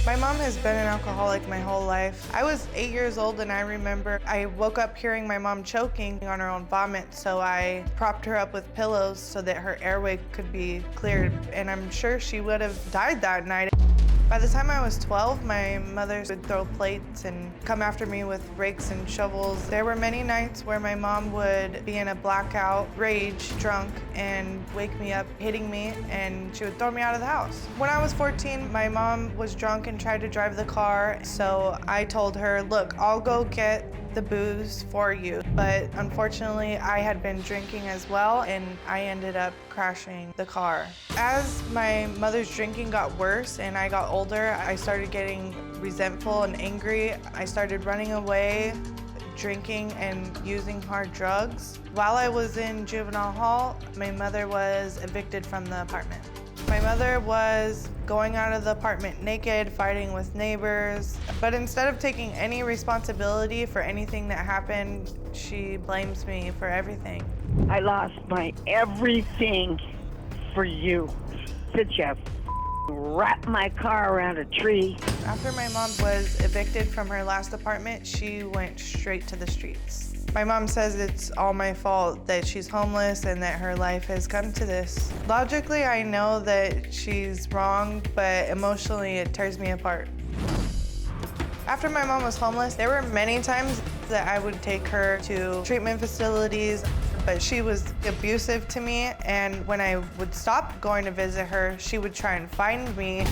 My mom has been an alcoholic my whole life. I was 8 years old and I remember I woke up hearing my mom choking on her own vomit, so I propped her up with pillows so that her airway could be cleared, and I'm sure she would have died that night. By the time I was 12, my mother would throw plates and come after me with rakes and shovels. There were many nights where my mom would be in a blackout, rage, drunk, and wake me up hitting me, and she would throw me out of the house. When I was 14, my mom was drunk and tried to drive the car, so I told her, look, I'll go get the booze for you. But unfortunately, I had been drinking as well, and I ended up crashing the car. As my mother's drinking got worse and I got older, I started getting resentful and angry. I started running away, drinking and using hard drugs. While I was in juvenile hall, my mother was evicted from the apartment. My mother was going out of the apartment naked, fighting with neighbors, but instead of taking any responsibility for anything that happened, she blames me for everything. I lost my everything for you. Did you wrap my car around a tree? After my mom was evicted from her last apartment, she went straight to the streets. My mom says it's all my fault that she's homeless and that her life has come to this. Logically, I know that she's wrong, but emotionally, it tears me apart. After my mom was homeless, there were many times that I would take her to treatment facilities, but she was abusive to me, and when I would stop going to visit her, she would try and find me.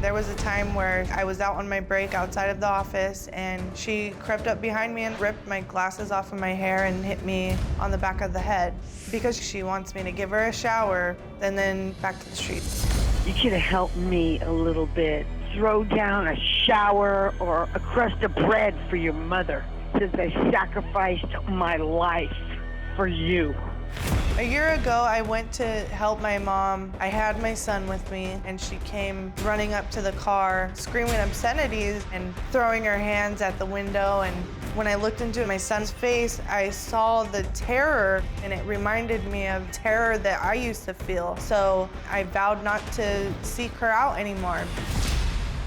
There was a time where I was out on my break outside of the office, and she crept up behind me and ripped my glasses off of my hair and hit me on the back of the head because she wants me to give her a shower and then back to the streets. You could have helped me a little bit. Throw down a shower or a crust of bread for your mother, since I sacrificed my life for you. A year ago, I went to help my mom. I had my son with me, and she came running up to the car, screaming obscenities and throwing her hands at the window. And when I looked into my son's face, I saw the terror, and it reminded me of terror that I used to feel. So I vowed not to seek her out anymore.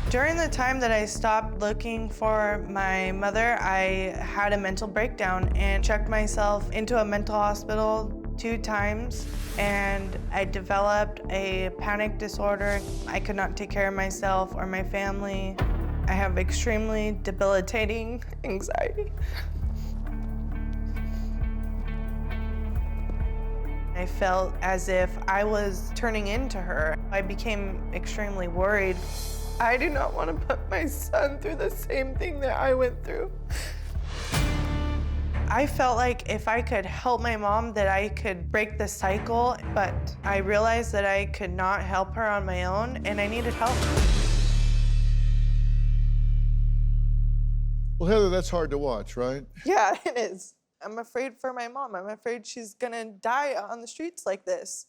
During the time that I stopped looking for my mother, I had a mental breakdown and checked myself into a mental hospital 2 times, and I developed a panic disorder. I could not take care of myself or my family. I have extremely debilitating anxiety. I felt as if I was turning into her. I became extremely worried. I do not want to put my son through the same thing that I went through. I felt like if I could help my mom, that I could break the cycle, but I realized that I could not help her on my own, and I needed help. Well, Heather, that's hard to watch, right? Yeah, it is. I'm afraid for my mom. I'm afraid she's gonna die on the streets like this.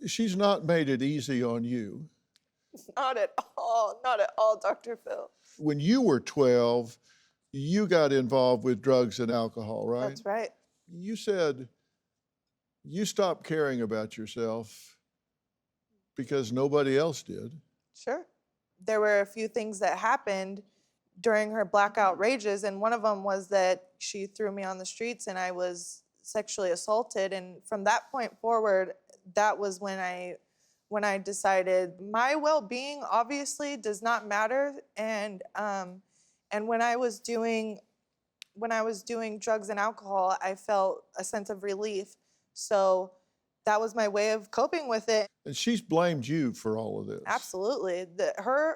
She's not made it easy on you. Not at all, Dr. Phil. When you were 12, you got involved with drugs and alcohol, right? That's right. You said you stopped caring about yourself because nobody else did. Sure. There were a few things that happened during her blackout rages, and one of them was that she threw me on the streets and I was sexually assaulted. And from that point forward, that was when I decided my well-being obviously does not matter, and when I was doing drugs and alcohol, I felt a sense of relief. So that was my way of coping with it. And she's blamed you for all of this. Absolutely.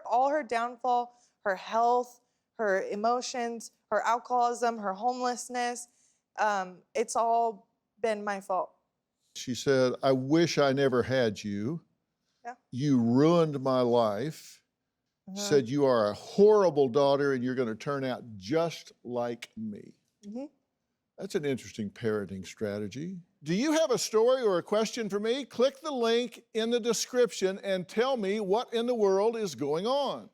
All her downfall, her health, her emotions, her alcoholism, her homelessness, it's all been my fault. She said, I wish I never had you. Yeah. You ruined my life. Said you are a horrible daughter and you're going to turn out just like me. That's an interesting parenting strategy. Do you have a story or a question for me? Click the link in the description and tell me what in the world is going on.